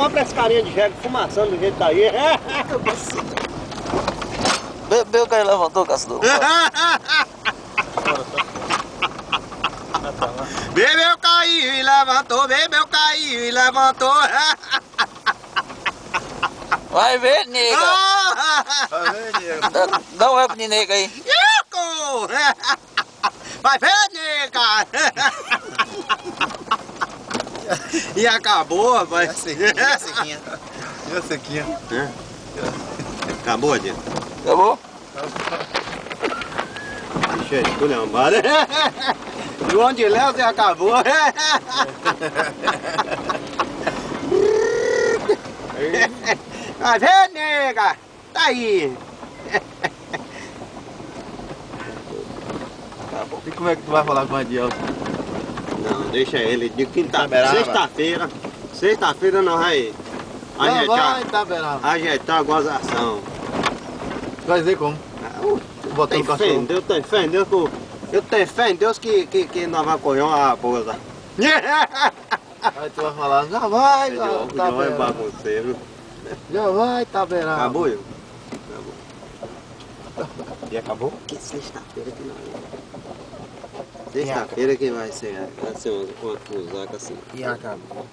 Olha pra esse carinha de jegue fumaçando do jeito que tá aí. Bebeu, caiu e levantou, caçador. Bebeu, caiu e levantou, bebeu, caiu e levantou. Vai ver, nega. Vai ver, nega. Dá um rap de nega aí. Ico! Vai ver, nega! E acabou, rapaz. E a sequinha? E a sequinha? Acabou, Diego? Acabou? Deixa eu esculhambar. João de Léo, você acabou. Vai ver, nega! Tá aí! E como é que tu vai falar com o Adilson? Não, deixa ele. De Itaberaba. sexta-feira. Sexta-feira nós vai ajeitar a gozação. Vai dizer como? Botar Tem o fé em cachorro. Deus, tem fé em Deus. Eu tenho fé em Deus que nós vamos correr uma raposa. Aí tu vai falar, já vai, O João é Itaberaba. bagunceiro. Já vai, Itaberaba. Acabou, eu? E acabou? Que sexta-feira que nós. Sexta-feira que vai ser uma fusaca assim. E acabou.